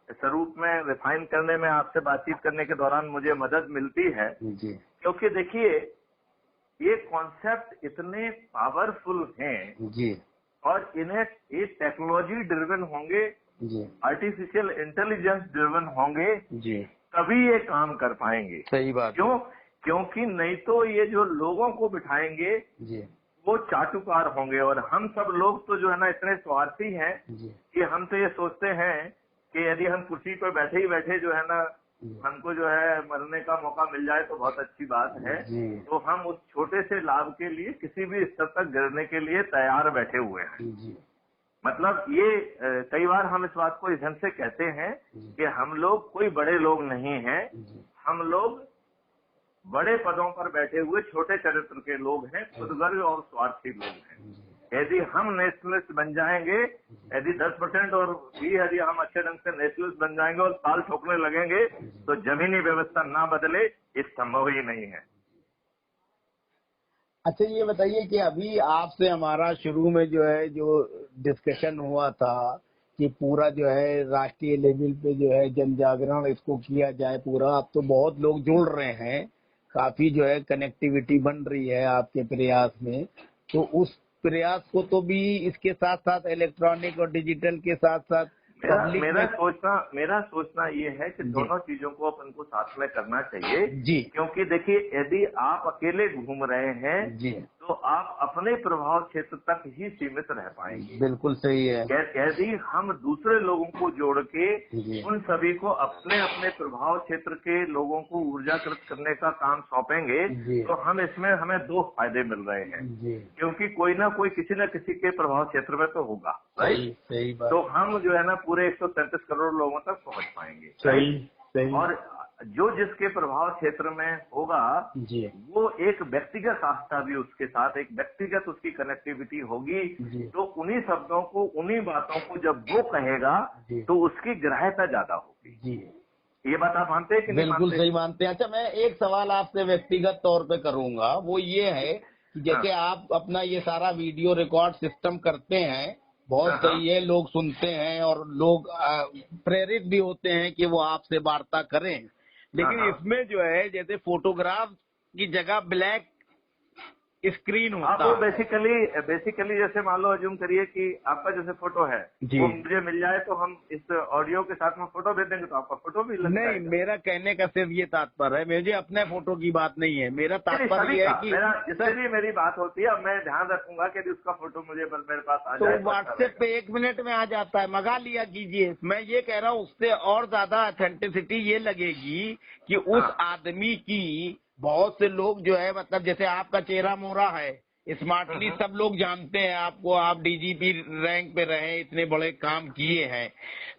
स्वरूप में रिफाइन करने में आपसे बातचीत करने के दौरान मुझे मदद मिलती है जी। क्योंकि देखिए ये कॉन्सेप्ट इतने पावरफुल हैं जी और इन्हें ये टेक्नोलॉजी ड्रिवन होंगे जी, आर्टिफिशियल इंटेलिजेंस ड्रिवन होंगे जी, तभी ये काम कर पाएंगे। सही बात। क्योंकि नहीं तो ये जो लोगों को बिठाएंगे जी, वो चाटुकार होंगे और हम सब लोग तो जो है ना इतने स्वार्थी हैं कि हम तो ये सोचते हैं कि यदि हम कुर्सी पर बैठे ही बैठे जो है ना हमको जो है मरने का मौका मिल जाए तो बहुत अच्छी बात है। तो हम उस छोटे से लाभ के लिए किसी भी स्तर तक गिरने के लिए तैयार बैठे हुए हैं। मतलब ये कई बार हम इस बात को इस ढंग से कहते हैं कि हम लोग कोई बड़े लोग नहीं हैं, हम लोग बड़े पदों पर बैठे हुए छोटे चरित्र के लोग हैं, खुदगर्ज और स्वार्थी लोग हैं। यदि हम नेशनलिस्ट बन जाएंगे, यदि 10% और भी यदि हम अच्छे ढंग से नेशनलिस्ट बन जाएंगे और ताल ठोकने लगेंगे तो जमीनी व्यवस्था ना बदले, ये संभव ही नहीं है। अच्छा, ये बताइए कि अभी आपसे हमारा शुरू में जो डिस्कशन हुआ था कि पूरा जो है राष्ट्रीय लेवल पे जो है जन जागरण इसको किया जाए पूरा, अब तो बहुत लोग जुड़ रहे हैं, काफी जो है कनेक्टिविटी बन रही है आपके प्रयास में। तो उस प्रयास को तो भी इसके साथ साथ इलेक्ट्रॉनिक और डिजिटल के साथ साथ मेरा सोचना ये है कि दोनों चीजों को अपन को साथ में करना चाहिए जी। क्योंकि देखिए, यदि आप अकेले घूम रहे हैं जी, तो आप अपने प्रभाव क्षेत्र तक ही सीमित रह पाएंगे। बिल्कुल सही है। यदि हम दूसरे लोगों को जोड़ के उन सभी को अपने अपने प्रभाव क्षेत्र के लोगों को ऊर्जाकृत करने का काम सौंपेंगे तो हमें दो फायदे मिल रहे हैं। क्योंकि कोई ना कोई किसी न किसी के प्रभाव क्षेत्र में तो होगा, सही बात। तो हम जो है ना पूरे 133 करोड़ लोगों तक पहुंच पाएंगे। सही। और जो जिसके प्रभाव क्षेत्र में होगा जी, वो एक व्यक्तिगत आस्था भी उसके साथ, एक व्यक्तिगत उसकी कनेक्टिविटी होगी। तो उन्हीं शब्दों को, उन्हीं बातों को जब वो कहेगा तो उसकी ग्राह्यता ज्यादा होगी जी। ये बात आप मानते हैं कि नहीं? बिल्कुल सही मानते हैं। अच्छा, मैं एक सवाल आपसे व्यक्तिगत तौर पे करूंगा, वो ये है कि जैसे आप अपना ये सारा वीडियो रिकॉर्ड सिस्टम करते हैं, बहुत सही है, लोग सुनते हैं और लोग प्रेरित भी होते हैं कि वो आपसे वार्ता करें। लेकिन इसमें जो है जैसे फोटोग्राफ की जगह ब्लैक स्क्रीन होता है। बेसिकली जैसे मान लो अज्यूम करिए कि आपका जैसे फोटो है वो मुझे मिल जाए तो हम इस ऑडियो के साथ में फोटो भेज देंगे तो आपका फोटो भी लग नहीं, मेरा कहने का सिर्फ ये तात्पर्य है, मुझे अपने फोटो की बात नहीं है, मेरा तात्पर्य है कि जिससे भी मेरी बात होती है, अब मैं ध्यान रखूंगा कि उसका फोटो मुझे मेरे पास आ जाए। तो व्हाट्सएप पे 1 मिनट में आ जाता है, मंगा लिया कीजिए। मैं ये कह रहा हूँ उससे और ज्यादा ऑथेंटिसिटी ये लगेगी कि उस आदमी की, बहुत से लोग जो है मतलब जैसे आपका चेहरा मोहरा है, स्मार्टली सब लोग जानते हैं आपको, आप डीजीपी रैंक पे रहे, इतने बड़े काम किए हैं।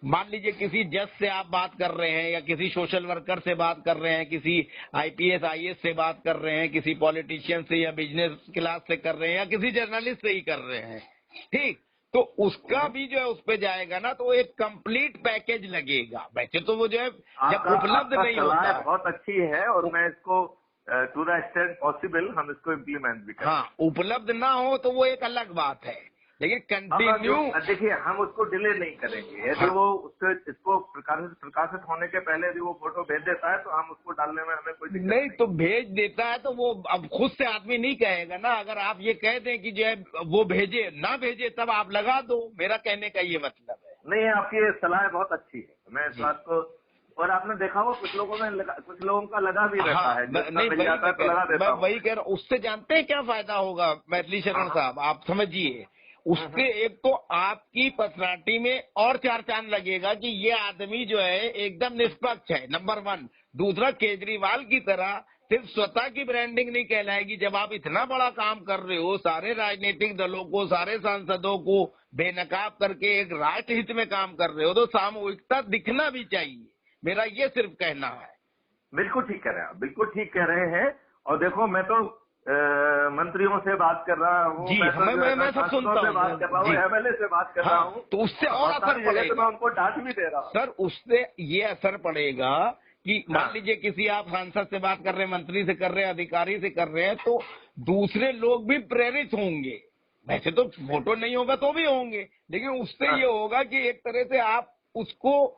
मान लीजिए किसी जज से आप बात कर रहे हैं या किसी सोशल वर्कर से बात कर रहे हैं, किसी आईपीएस आईएएस से बात कर रहे हैं, किसी पॉलिटिशियन से या बिजनेस क्लास से कर रहे हैं या किसी जर्नलिस्ट से ही कर रहे हैं, ठीक, तो उसका भी जो है उस पे जाएगा ना, तो एक कंप्लीट पैकेज लगेगा। वैसे तो वो जो है जब उपलब्ध नहीं होता, बहुत अच्छी है और मैं इसको टू द एक्सटेंट पॉसिबल हम इसको इम्प्लीमेंट भी करें। हाँ, उपलब्ध ना हो तो वो एक अलग बात है, लेकिन कंटिन्यू देखिए हम उसको डिले नहीं करेंगे। यदि वो इसको प्रकाशित होने के पहले यदि वो फोटो भेज देता है तो हम उसको डालने में हमें कोई दिक्कत नहीं। तो भेज देता है तो वो अब खुद से आदमी नहीं कहेगा ना। अगर आप ये कह दें कि जो है वो भेजे ना भेजे तब आप लगा दो, मेरा कहने का ये मतलब है। नहीं, आपकी सलाह बहुत अच्छी है, मैं इस बात को, और आपने देखा हो कुछ लोगों का लगा भी रहता है। नहीं, मैं वही कह रहा हूँ। उससे जानते हैं क्या फायदा होगा मैथिली शरण साहब, आप समझिए, उससे एक तो आपकी पर्सनालिटी में और 4 चांद लगेगा कि ये आदमी जो है एकदम निष्पक्ष है, नंबर 1। दूसरा, केजरीवाल की तरह सिर्फ स्वतः की ब्रांडिंग नहीं कहलाएगी। जब आप इतना बड़ा काम कर रहे हो, सारे राजनीतिक दलों को, सारे सांसदों को बेनकाब करके एक राष्ट्र हित में काम कर रहे हो, तो सामूहिकता दिखना भी चाहिए, मेरा ये सिर्फ कहना है। बिल्कुल ठीक कह रहे हैं आप, बिल्कुल ठीक कह रहे हैं। और देखो, मैं तो मंत्रियों से बात कर रहा हूँ जी, मैं सब सुनता हूँ, बात कर रहा हूँ, एमएलए से बात कर रहा हूँ, तो उससे और असर पड़ेगा। मैं उनको डांट भी दे रहा हूँ सर, उससे ये असर पड़ेगा कि मान लीजिए किसी आप सांसद से बात कर रहे हैं, मंत्री से कर रहे हैं, अधिकारी से कर रहे हैं, तो दूसरे लोग भी प्रेरित होंगे। वैसे तो फोटो नहीं होगा तो भी होंगे, लेकिन उससे ये होगा कि एक तरह से आप उसको,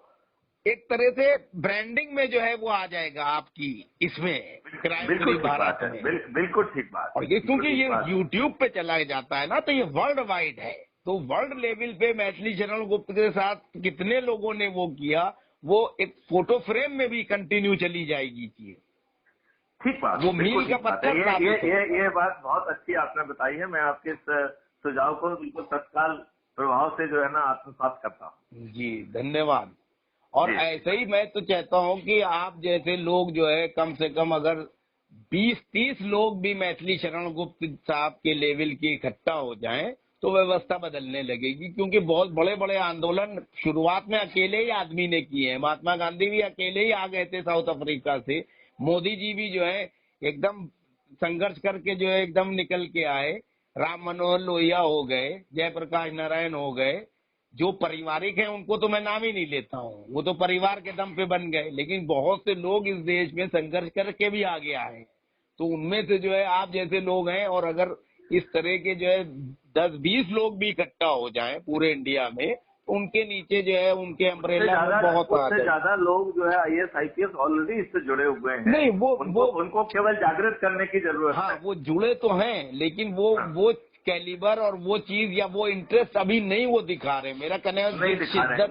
एक तरह से ब्रांडिंग में जो है वो आ जाएगा आपकी, इसमें बिल्कुल भारत में। बिल्कुल ठीक बात। और ये क्योंकि ये यूट्यूब पे चला जाता है ना, तो ये वर्ल्ड वाइड है, तो वर्ल्ड लेवल पे मैथिली शरण गुप्त के साथ कितने लोगों ने वो किया, वो एक फोटो फ्रेम में भी कंटिन्यू चली जाएगी चीज। ठीक बात, वो मील का पत्थर। ये बात बहुत अच्छी आपने बताई है। मैं आपके सुझाव को बिल्कुल तत्काल प्रभाव से जो है ना आत्मसात करता हूँ। जी, धन्यवाद। और ऐसे ही मैं तो चाहता हूँ कि आप जैसे लोग जो है कम से कम अगर 20-30 लोग भी मैथिली शरण गुप्त साहब के लेवल के इकट्ठा हो जाएं तो व्यवस्था बदलने लगेगी, क्योंकि बहुत बड़े बड़े आंदोलन शुरुआत में अकेले ही आदमी ने किए हैं। महात्मा गांधी भी अकेले ही आ गए थे साउथ अफ्रीका से, मोदी जी भी जो है एकदम संघर्ष करके जो है एकदम निकल के आए, राम मनोहर लोहिया हो गए, जयप्रकाश नारायण हो गए। जो पारिवारिक है उनको तो मैं नाम ही नहीं लेता हूँ, वो तो परिवार के दम पे बन गए, लेकिन बहुत से लोग इस देश में संघर्ष करके भी आगे आए। तो उनमें से जो है आप जैसे लोग हैं, और अगर इस तरह के जो है 10-20 लोग भी इकट्ठा हो जाएं पूरे इंडिया में, तो उनके नीचे जो है उनके अम्ब्रेला में बहुत आ जाए। ज्यादा लोग जो है IAS IPS ऑलरेडी इससे जुड़े हुए हैं। नहीं, उनको केवल जागृत करने की जरूरत है। वो जुड़े तो हैं, लेकिन वो कैलिबर और वो चीज या वो इंटरेस्ट अभी नहीं वो दिखा रहे। मेरा कहना है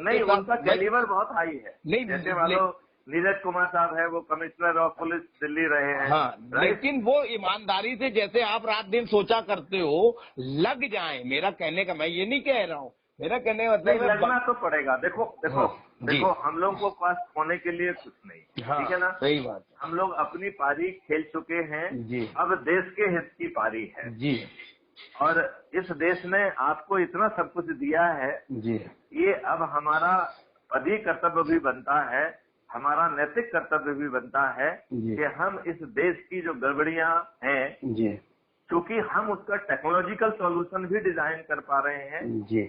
नहीं, उनका कैलिबर बहुत हाई है। नहीं, जैसे मान लो नीरज कुमार साहब है, वो कमिश्नर ऑफ पुलिस दिल्ली रहे हैं। हाँ, लेकिन वो ईमानदारी से, जैसे आप रात दिन सोचा करते हो, लग जाए। मेरा कहने का, मैं ये नहीं कह रहा हूँ, मेरा कहने का मतलब लगना तो पड़ेगा। देखो हम लोग को पास होने के लिए कुछ नहीं, ठीक है ना? सही बात है। हम लोग अपनी पारी खेल चुके हैं जी। अब देश के हित की पारी है जी। और इस देश ने आपको इतना सब कुछ दिया है जी, ये अब हमारा पदी कर्तव्य भी बनता है, हमारा नैतिक कर्तव्य भी बनता है कि हम इस देश की जो गड़बड़ियां हैं जी, क्योंकि हम उसका टेक्नोलॉजिकल सॉल्यूशन भी डिजाइन कर पा रहे हैं जी,